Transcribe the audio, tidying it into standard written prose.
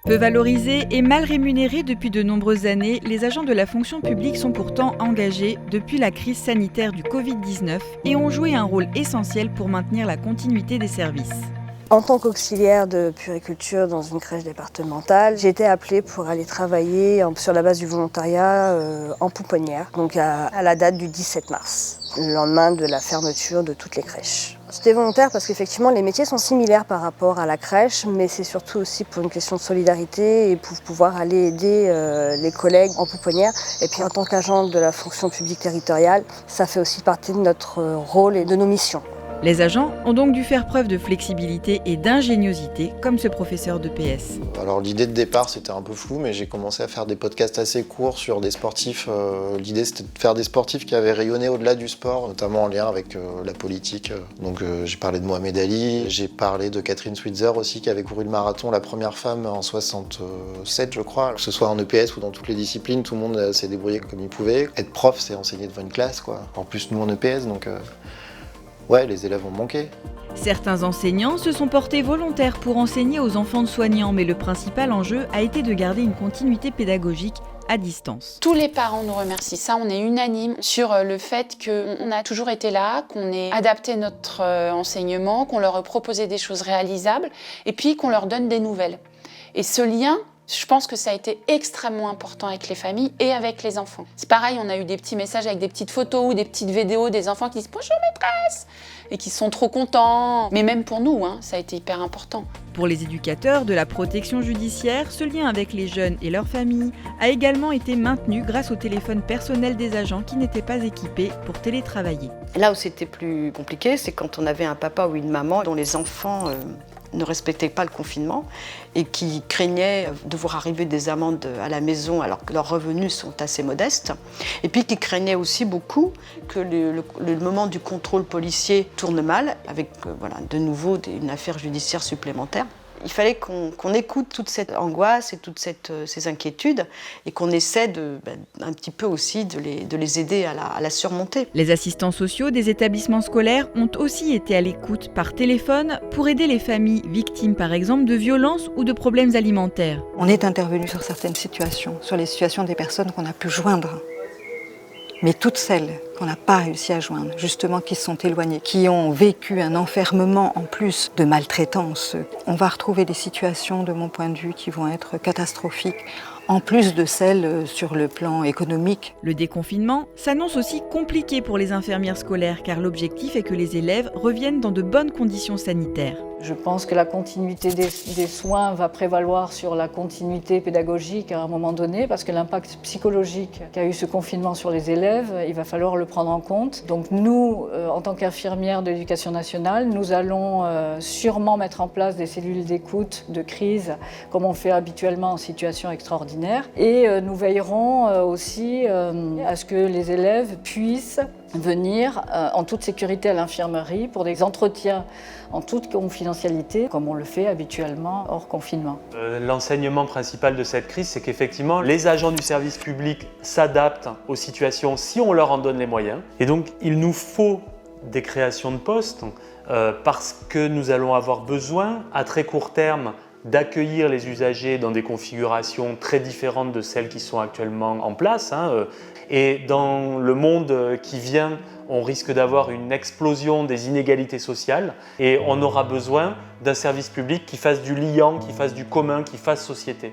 Peu valorisés et mal rémunérés depuis de nombreuses années, les agents de la fonction publique sont pourtant engagés depuis la crise sanitaire du Covid-19 et ont joué un rôle essentiel pour maintenir la continuité des services. En tant qu'auxiliaire de puériculture dans une crèche départementale, j'ai été appelée pour aller travailler sur la base du volontariat en pouponnière, donc à la date du 17 mars, le lendemain de la fermeture de toutes les crèches. C'était volontaire parce qu'effectivement les métiers sont similaires par rapport à la crèche, mais c'est surtout aussi pour une question de solidarité et pour pouvoir aller aider les collègues en pouponnière. Et puis en tant qu'agent de la fonction publique territoriale, ça fait aussi partie de notre rôle et de nos missions. Les agents ont donc dû faire preuve de flexibilité et d'ingéniosité, comme ce professeur de PS. Alors l'idée de départ c'était un peu flou, mais j'ai commencé à faire des podcasts assez courts sur des sportifs. L'idée c'était de faire des sportifs qui avaient rayonné au-delà du sport, notamment en lien avec la politique. Donc j'ai parlé de Mohamed Ali, j'ai parlé de Catherine Switzer aussi, qui avait couru le marathon, la première femme en 67 je crois. Que ce soit en EPS ou dans toutes les disciplines, tout le monde s'est débrouillé comme il pouvait. Être prof c'est enseigner devant une classe, quoi. En plus nous en EPS, donc... Ouais, les élèves ont manqué. Certains enseignants se sont portés volontaires pour enseigner aux enfants de soignants, mais le principal enjeu a été de garder une continuité pédagogique à distance. Tous les parents nous remercient, ça on est unanime sur le fait qu'on a toujours été là, qu'on ait adapté notre enseignement, qu'on leur ait proposé des choses réalisables et puis qu'on leur donne des nouvelles. Et ce lien, je pense que ça a été extrêmement important avec les familles et avec les enfants. C'est pareil, on a eu des petits messages avec des petites photos ou des petites vidéos des enfants qui disent « Bonjour maîtresse !» et qui sont trop contents. Mais même pour nous, ça a été hyper important. Pour les éducateurs de la protection judiciaire, ce lien avec les jeunes et leurs familles a également été maintenu grâce au téléphone personnel des agents qui n'étaient pas équipés pour télétravailler. Là où c'était plus compliqué, c'est quand on avait un papa ou une maman dont les enfants ne respectaient pas le confinement et qui craignaient de voir arriver des amendes à la maison alors que leurs revenus sont assez modestes. Et puis qui craignaient aussi beaucoup que le moment du contrôle policier tourne mal avec de nouveau une affaire judiciaire supplémentaire. Il fallait qu'on écoute toute cette angoisse et toutes ces inquiétudes et qu'on essaie un petit peu aussi de les aider à la surmonter. Les assistants sociaux des établissements scolaires ont aussi été à l'écoute par téléphone pour aider les familles victimes par exemple de violences ou de problèmes alimentaires. On est intervenu sur certaines situations, sur les situations des personnes qu'on a pu joindre. Mais toutes celles qu'on n'a pas réussi à joindre, justement qui se sont éloignées, qui ont vécu un enfermement en plus de maltraitance, on va retrouver des situations, de mon point de vue, qui vont être catastrophiques, en plus de celles sur le plan économique. Le déconfinement s'annonce aussi compliqué pour les infirmières scolaires car l'objectif est que les élèves reviennent dans de bonnes conditions sanitaires. Je pense que la continuité des soins va prévaloir sur la continuité pédagogique à un moment donné parce que l'impact psychologique qu'a eu ce confinement sur les élèves, il va falloir le prendre en compte. Donc nous, en tant qu'infirmières de l'éducation nationale, nous allons sûrement mettre en place des cellules d'écoute, de crise, comme on fait habituellement en situation extraordinaire. Et nous veillerons aussi à ce que les élèves puissent venir en toute sécurité à l'infirmerie pour des entretiens en toute confidentialité, comme on le fait habituellement hors confinement. L'enseignement principal de cette crise, c'est qu'effectivement, les agents du service public s'adaptent aux situations si on leur en donne les moyens. Et donc, il nous faut des créations de postes parce que nous allons avoir besoin, à très court terme, d'accueillir les usagers dans des configurations très différentes de celles qui sont actuellement en place. Et dans le monde qui vient, on risque d'avoir une explosion des inégalités sociales et on aura besoin d'un service public qui fasse du liant, qui fasse du commun, qui fasse société.